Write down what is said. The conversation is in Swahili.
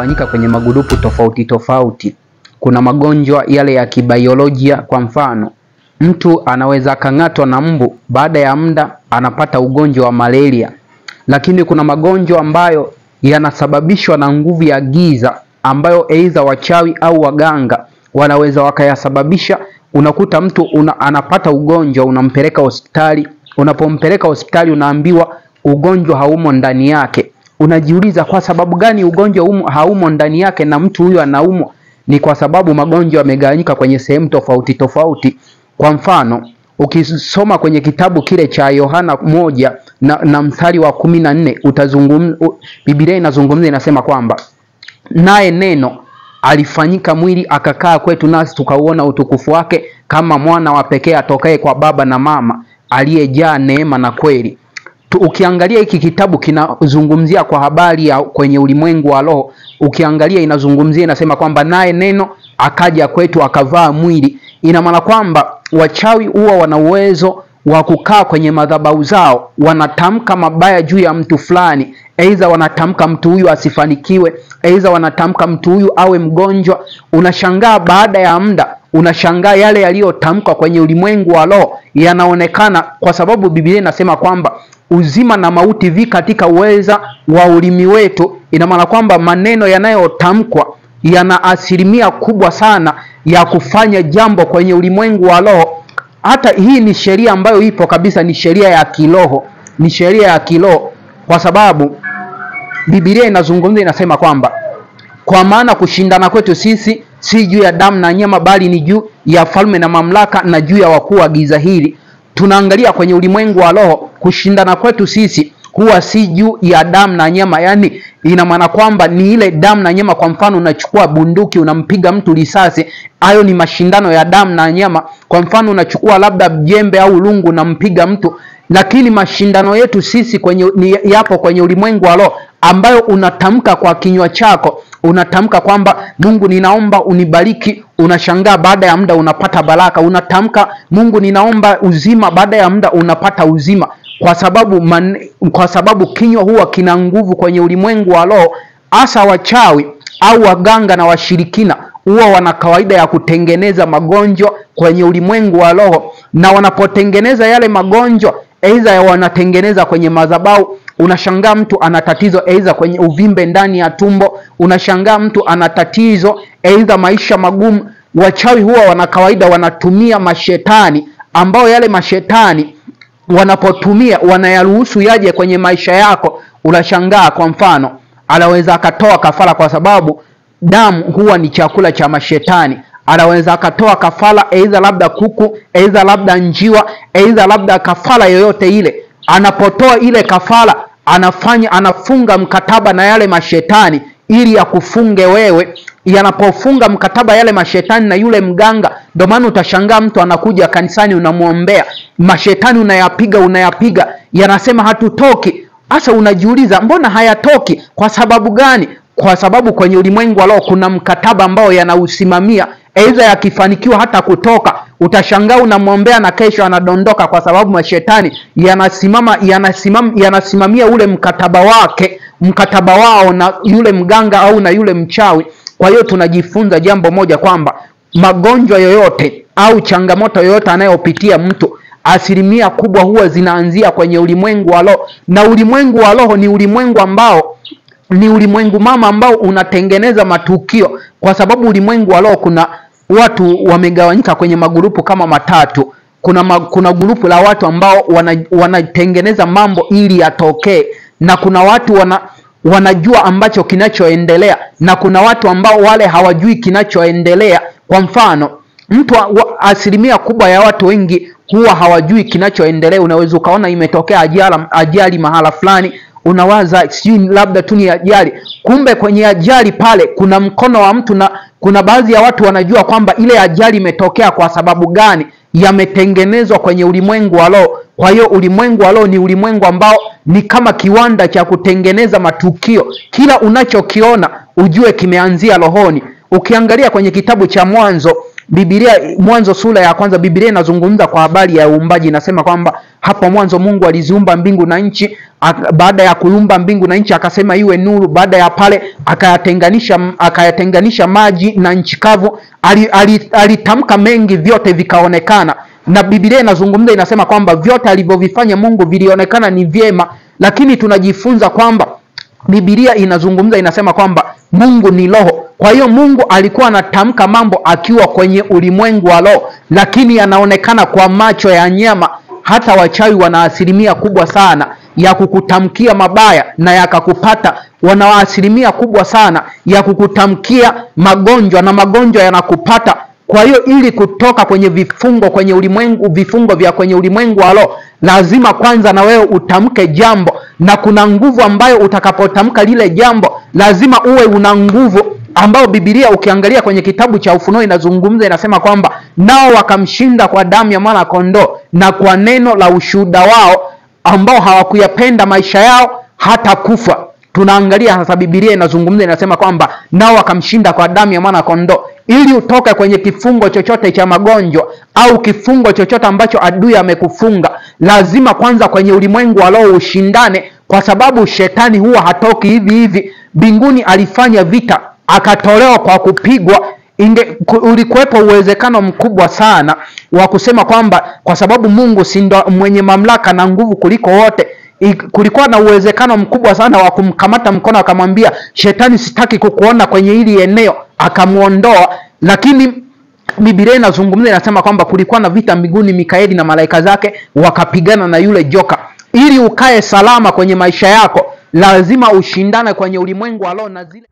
yamegawanyika kwenye magrupu tofauti tofauti. Kuna magonjwa yale ya kibiolojia, kwa mfano mtu anaweza kang'atwa na mbu, baada ya muda anapata ugonjwa wa malaria. Lakini kuna magonjwa ambayo yanasababishwa na nguvu ya giza, ambayo aidha wachawi au waganga wanaweza wakayasababisha. Unakuta mtu anapata ugonjwa, unampeleka hospitali. Unapompeleka hospitali unaambiwa ugonjwa haumo ndani yake. Unajiuliza kwa sababu gani ugonjwa haumo ndani yake na mtu huyo anaumwa? Ni kwa sababu magonjwa yamegawanyika kwenye sehemu tofauti tofauti. Kwa mfano, ukisoma kwenye kitabu kile cha Yohana 1 na mstari wa 14, Biblia inazungumza, inasema kwamba naye neno alifanyika mwili akakaa kwetu, nasi tukauona utukufu wake kama mwana wa pekee atokaye kwa baba na mama, aliyejaa neema na kweli. Ukiangalia hiki kitabu kinazungumzia kwa habari ya kwenye ulimwengu wa roho. Ukiangalia inazungumzia, inasema kwamba naye neno akaja kwetu akavaa mwili. Ina maana kwamba wachawi huwa wana uwezo wa kukaa kwenye madhabahu zao, wanatamka mabaya juu ya mtu fulani. Aidha wanatamka mtu huyu asifanikiwe, aidha wanatamka mtu huyu awe mgonjwa. Unashangaa baada ya muda, unashangaa yale yaliyotamkwa kwenye ulimwengu wa roho yanaonekana, kwa sababu Biblia inasema kwamba uzima na mauti vi katika uweza wa ulimi wetu. Ina maana kwamba maneno yanayotamkwa yana asilimia kubwa sana ya kufanya jambo kwenye ulimwengu wa roho. Hata hii ni sheria ambayo ipo kabisa, ni sheria ya kiroho, ni sheria ya kiroho, kwa sababu Biblia inazungumza, inasema kwamba kwa maana kushindana kwetu sisi si juu ya damu na nyama, bali ni juu ya falme na mamlaka na juu ya wakuu wa giza hili. Tunaangalia kwenye ulimwengu wa roho, kushindana kwetu sisi huwa si juu ya damu na nyama. Yani ina maana kwamba ni ile damu na nyama. Kwa mfano, unachukua bunduki unampiga mtu risasi, hayo ni mashindano ya damu na nyama. Kwa mfano, unachukua labda jembe au lungu unampiga mtu. Lakini mashindano yetu sisi yapo kwenye ulimwengu wa roho, ambayo unatamka kwa kinywa chako, unatamka kwamba Mungu ninaomba unibariki. Unashangaa baada ya muda unapata baraka. Unatamka Mungu ninaomba uzima, baada ya muda unapata uzima. Kwa sababu kinywa huwa kina nguvu kwenye ulimwengu wa roho. Hasa wachawi au waganga na washirikina huwa wana kawaida ya kutengeneza magonjwa kwenye ulimwengu wa roho, na wanapotengeneza yale magonjwa, aidha wanatengeneza kwenye madhabahu. Unashangaa mtu ana tatizo aidha kwenye uvimbe ndani ya tumbo. Unashangaa mtu ana tatizo aidha maisha magumu. Wachawi huwa wana kawaida wanatumia mashetani, ambao yale mashetani wanapotumia wanayaruhusu yaje kwenye maisha yako. Unashangaa, kwa mfano, anaweza akatoa kafara, kwa sababu damu huwa ni chakula cha mashetani. Anaweza akatoa kafara aidha labda kuku, aidha labda njiwa, aidha labda kafara yoyote ile. Anapotoa ile kafara, anafunga mkataba na yale mashetani ili akufunge wewe. Yanapofunga mkataba yale mashetani na yule mganga, ndio maana utashangaa mtu anakuja kanisani unamuombea, mashetani unayapiga, yanasema hatutoki. Hasa unajiuliza mbona hayatoki? Kwa sababu gani? Kwa sababu kwenye ulimwengu wa roho kuna mkataba ambao yanausimamia. Aidha yakifanikiwa hata kutoka, utashangaa unamuombea na kesho anadondoka, kwa sababu mashetani yanasimamia ule mkataba wao na yule mganga au na yule mchawi. Kwa hiyo tunajifunza jambo moja, kwamba magonjwa yoyote au changamoto yoyote anayopitia mtu, asilimia kubwa huwa zinaanzia kwenye ulimwengu wa roho. Na ulimwengu wa roho ni ulimwengu mama ambao unatengeneza matukio, kwa sababu ulimwengu wa roho kuna watu wamegawanyika kwenye magrupu kama matatu. Kuna grupu la watu ambao wanatengeneza mambo ili yatokee, na kuna watu wanajua ambacho kinachoendelea, na kuna watu ambao wale hawajui kinachoendelea. Kwa mfano, asilimia kubwa ya watu wengi huwa hawajui kinachoendelea. Unaweza ukaona imetokea ajali mahala fulani, unawaza sijui labda tu ni ajali, kumbe kwenye ajali pale kuna mkono wa mtu, na kuna baadhi ya watu wanajua kwamba ile ajali imetokea kwa sababu gani. Yametengenezwa kwenye ulimwengu wa roho. Kwa hiyo ulimwengu wa roho ni ulimwengu ambao ni kama kiwanda cha kutengeneza matukio. Kila unachokiona ujue kimeanzia rohoni. Ukiangalia kwenye kitabu cha Mwanzo Biblia Mwanzo sura ya kwanza, Biblia inazungumza kwa habari ya uumbaji. Inasema kwamba hapo mwanzo Mungu aliziumba mbingu na nchi. Baada ya kuumba mbingu na nchi akasema iwe nuru. Baada ya pale akayatenganisha maji na nchi kavu. Alitamka mengi, vyote vikaonekana. Na Biblia inazungumza, inasema kwamba vyote alivyovifanya Mungu vilionekana ni vyema. Lakini tunajifunza kwamba Biblia inazungumza, inasema kwamba Mungu ni roho. Kwa hiyo Mungu alikuwa anatamka mambo akiwa kwenye ulimwengu wa roho, lakini yanaonekana kwa macho ya nyama. Hata wachawi wana asilimia kubwa sana ya kukutamkia mabaya na yakakupata. Wana asilimia kubwa sana ya kukutamkia magonjwa na magonjwa yanakupata. Kwa hiyo ili kutoka kwenye vifungo kwenye ulimwengu, vifungo vya kwenye ulimwengu wa roho, lazima kwanza na wewe utamke jambo, na kuna nguvu ambayo utakapotamka lile jambo lazima uwe una nguvu ambao Biblia ukiangalia kwenye kitabu cha Ufunuo inazungumza, inasema kwamba nao wakamshinda kwa damu ya mwana kondoo na kwa neno la ushuhuda wao, ambao hawakuyapenda maisha yao hata kufa. Tunaangalia sasa Biblia inazungumza, inasema kwamba nao wakamshinda kwa damu ya mwana kondoo. Ili utoke kwenye kifungo chochote cha magonjwa au kifungo chochote ambacho adui amekufunga, lazima kwanza kwenye ulimwengu wa roho ushindane, kwa sababu shetani huwa hatoki hivi hivi. Mbinguni alifanya vita, akatolewa kwa kupigwa. Ulikuwepo uwezekano mkubwa sana wa kusema kwamba kwa sababu Mungu si ndo mwenye mamlaka na nguvu kuliko wote, kulikuwa na uwezekano mkubwa sana wa kumkamata mkono akamwambia shetani, sitaki kukuona kwenye hili eneo, akamuondoa. Lakini Biblia inazungumza, inasema kwamba kulikuwa na vita mbinguni, Mikaeli na malaika zake wakapigana na yule joka. Ili ukae salama kwenye maisha yako, lazima ushindane kwenye ulimwengu wa roho na zile